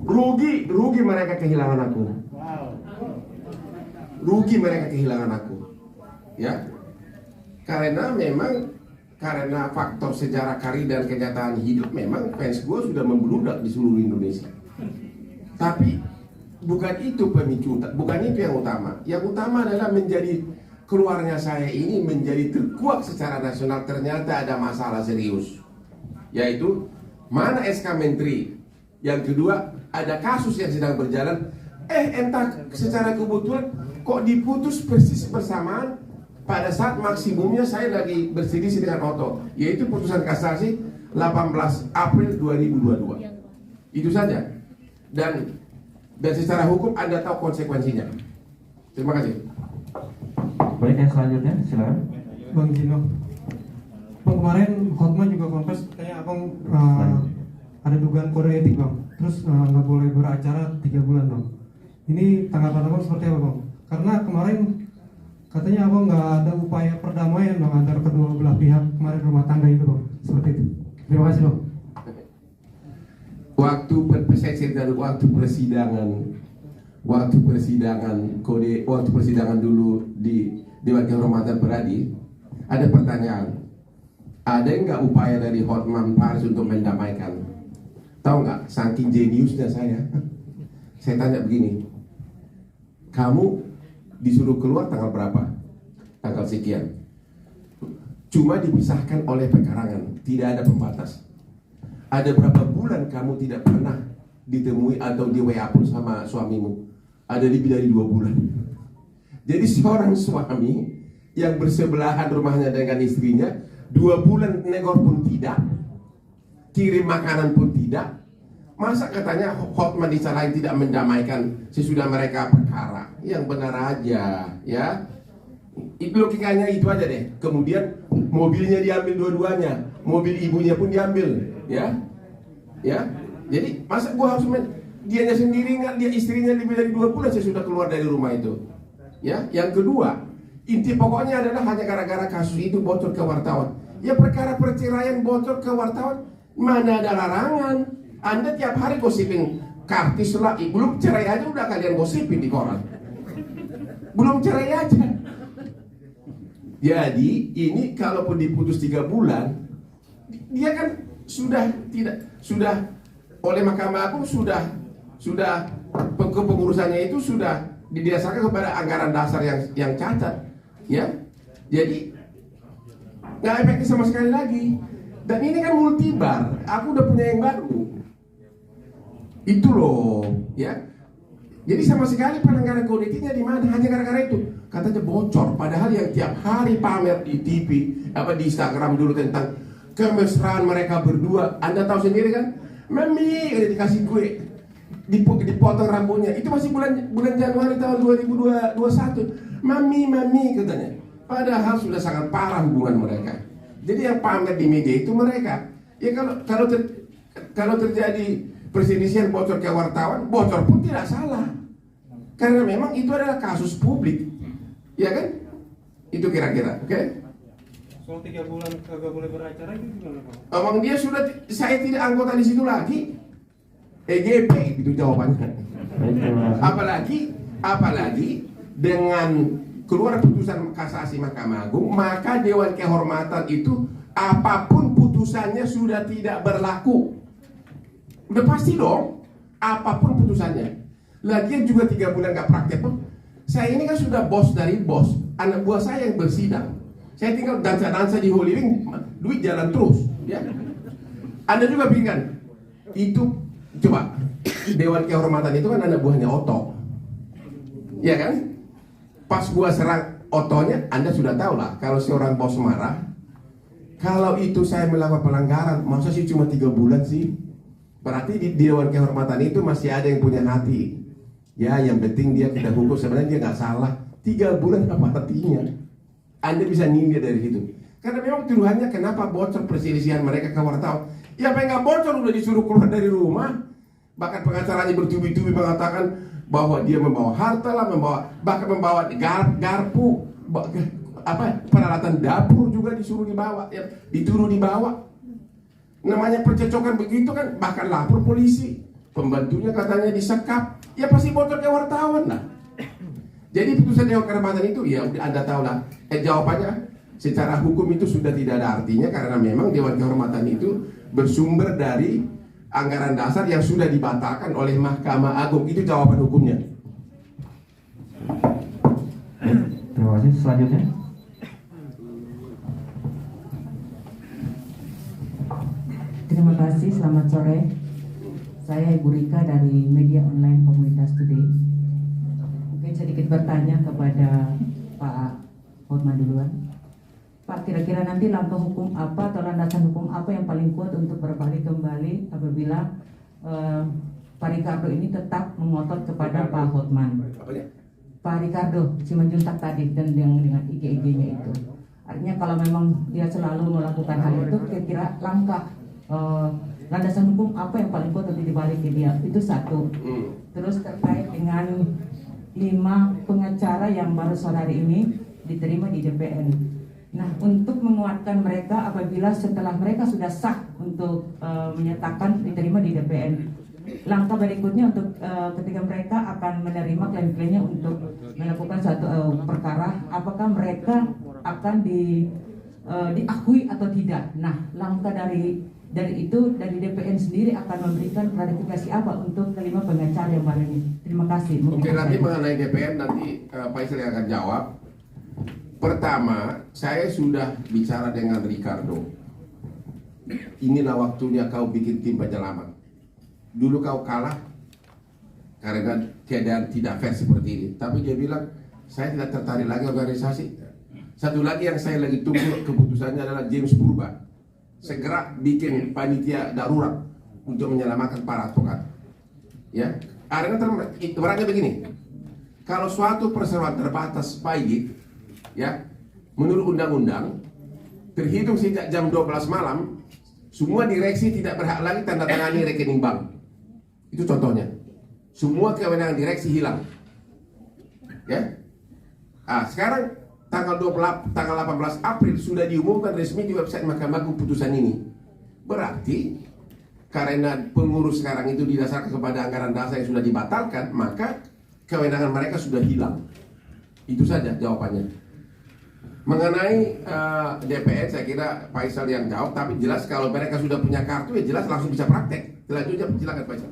Rugi mereka kehilangan aku. Rugi mereka kehilangan aku. Ya. Karena faktor sejarah karir dan kenyataan hidup, memang fans gue sudah membludak di seluruh Indonesia. Tapi bukan itu pemicu, bukan itu yang utama. Yang utama adalah menjadi keluarnya saya ini menjadi terkuak secara nasional. Ternyata ada masalah serius, yaitu mana SK Menteri. Yang kedua, ada kasus yang sedang berjalan. Entah secara kebetulan kok diputus persis bersamaan pada saat maksimumnya saya lagi berselisih dengan Otto, yaitu putusan kasasi 18 April 2022. Itu saja. Dan secara hukum Anda tahu konsekuensinya. Terima kasih. Baik, yang selanjutnya silakan. Bang Gino. Bang, kemarin Hotman juga konfes katanya abang ada dugaan kode etik bang. Terus nggak boleh beracara 3 bulan bang. Ini tanggapan abang seperti apa bang? Karena kemarin katanya abang nggak ada upaya perdamaian bang antara kedua belah pihak kemarin rumah tangga itu bang. Seperti itu. Terima kasih bang. Waktu persidangan dulu di Dewan Kehormatan Peradi, ada pertanyaan, ada nggak upaya dari Hotman Paris untuk mendamaikan? Tahu nggak, saking jeniusnya saya tanya begini, kamu disuruh keluar tanggal berapa? Tanggal sekian. Cuma dipisahkan oleh pekarangan, tidak ada pembatas. Ada berapa bulan kamu tidak pernah ditemui atau di WA pun sama suamimu? Ada lebih dari 2 bulan. Jadi seorang suami yang bersebelahan rumahnya dengan istrinya, 2 bulan negor pun tidak, kirim makanan pun tidak. Masa katanya Hotman disalahin tidak mendamaikan sesudah mereka perkara? Yang benar aja, ya. Logikanya itu aja deh. Kemudian mobilnya diambil dua-duanya, mobil ibunya pun diambil, ya. Jadi masa gua harus dianya sendiri nggak, dia istrinya lebih dari 2 bulan saya sudah keluar dari rumah itu, ya. Yang kedua, inti pokoknya adalah hanya gara-gara kasus itu bocor ke wartawan. Ya, perkara perceraian bocor ke wartawan, mana ada larangan. Anda tiap hari gosipin kartis lah, belum cerai aja udah kalian gosipin di koran. Belum cerai aja. Jadi ini kalaupun diputus 3 bulan, dia kan sudah oleh Mahkamah Agung sudah kepengurusannya itu sudah didasarkan kepada anggaran dasar yang cacat, ya. Jadi nggak efektif sama sekali lagi. Dan ini kan multibar, aku udah punya yang baru. Itu loh, ya. Jadi sama sekali pelanggaran kode etiknya di mana? Hanya gara-gara itu. Katanya bocor, padahal yang tiap hari pamer di TV, di Instagram dulu tentang kemesraan mereka berdua. Anda tahu sendiri kan? Mami, udah dikasih kue, dipotong rambutnya. Itu masih bulan Januari tahun 2021. Mami katanya. Padahal sudah sangat parah hubungan mereka. Jadi yang pamer di media itu mereka. Ya kalau terjadi perselisihan bocor ke wartawan, bocor pun tidak salah. Karena memang itu adalah kasus publik. Ya kan? Itu kira-kira, oke? Soal 3 bulan kagak boleh beracara itu gimana Pak? Emang dia sudah, saya tidak anggota di situ lagi. EGP itu jawabannya. Apalagi dengan keluar putusan kasasi Mahkamah Agung, maka Dewan Kehormatan itu apapun putusannya sudah tidak berlaku. Udah pasti dong, apapun putusannya. Lagian juga 3 bulan gak praktek pun. Saya ini kan sudah bos dari bos, anak buah saya yang bersidang. Saya tinggal dansa-dansa di Holy Wing, duit jalan terus, ya. Anda juga bingung kan? Itu coba Dewan Kehormatan itu kan anak buahnya Otto, ya kan? Pas gua serang Ottonya, Anda sudah tahu lah. Kalau seorang bos marah, kalau itu saya melakukan pelanggaran, masa sih cuma 3 bulan sih? Berarti di Dewan Kehormatan itu masih ada yang punya hati. Ya, yang penting dia kita hukum, sebenarnya dia nggak salah. 3 bulan apa artinya? Anda bisa nyindir dari situ. Karena memang tuduhannya kenapa bocor perselisihan mereka ke wartawan. Ya, apa yang nggak bocor udah disuruh keluar dari rumah. Bahkan pengacaranya bertubi-tubi mengatakan bahwa dia membawa harta lah, bahkan membawa garpu, peralatan dapur juga disuruh dibawa, ya, dituduh dibawa. Namanya percecokan begitu kan, bahkan lapor polisi. pembantunya katanya disekap, ya pasti bocor ke wartawan lah. Jadi putusan Dewan Kehormatan itu ya Anda tahu lah. Jawabannya secara hukum itu sudah tidak ada artinya karena memang Dewan Kehormatan itu bersumber dari anggaran dasar yang sudah dibatalkan oleh Mahkamah Agung. Itu jawaban hukumnya. Terima kasih. Selanjutnya. Terima kasih, selamat sore. Saya Ibu Rika dari media online Komunitas Today. Mungkin sedikit bertanya kepada Pak Hotman duluan. Pak, kira-kira nanti langkah hukum apa atau landasan hukum apa yang paling kuat untuk berbalik kembali apabila Pak Ricardo ini tetap mengotot kepada Pak Hotman? Pak Ricardo Simanjuntak tadi dan yang dengan IG-nya itu. Artinya kalau memang dia selalu melakukan hal itu, kira-kira langkah landasan hukum apa yang paling kuat untuk dibalik ke dia? Itu satu. Terus terkait dengan 5 pengacara yang baru sore hari ini diterima di DPN. Nah, untuk menguatkan mereka apabila setelah mereka sudah sah untuk menyatakan diterima di DPN, langkah berikutnya untuk ketika mereka akan menerima klaim-klaimnya untuk melakukan suatu perkara, apakah mereka akan diakui atau tidak? Nah, langkah dari itu dari DPN sendiri akan memberikan klarifikasi apa untuk kelima pengacara yang baru ini. Terima kasih. Oke, nanti mengenai DPN nanti Pak Isri akan jawab. Pertama, saya sudah bicara dengan Ricardo. Inilah waktunya kau bikin tim penyelamat. Dulu kau kalah karena keadaan tidak fair seperti ini. Tapi dia bilang, saya tidak tertarik lagi organisasi. Satu lagi yang saya lagi tunggu keputusannya adalah James Purba. Segera bikin panitia darurat untuk menyelamatkan para advokat. Ya, karena ibaratnya begini. Kalau suatu perseroan terbatas pagi, ya, menurut undang-undang, terhitung sejak jam 12 malam, semua direksi tidak berhak lagi tanda tangani rekening bank. Itu contohnya. Semua kewenangan direksi hilang. Ya. Sekarang tanggal 18 April sudah diumumkan resmi di website Mahkamah Agung putusan ini. Berarti karena pengurus sekarang itu didasarkan kepada anggaran dasar yang sudah dibatalkan, maka kewenangan mereka sudah hilang. Itu saja jawabannya. Mengenai DPN saya kira Faisal yang jawab, tapi jelas kalau mereka sudah punya kartu ya jelas langsung bisa praktek. Selanjutnya silakan Faisal.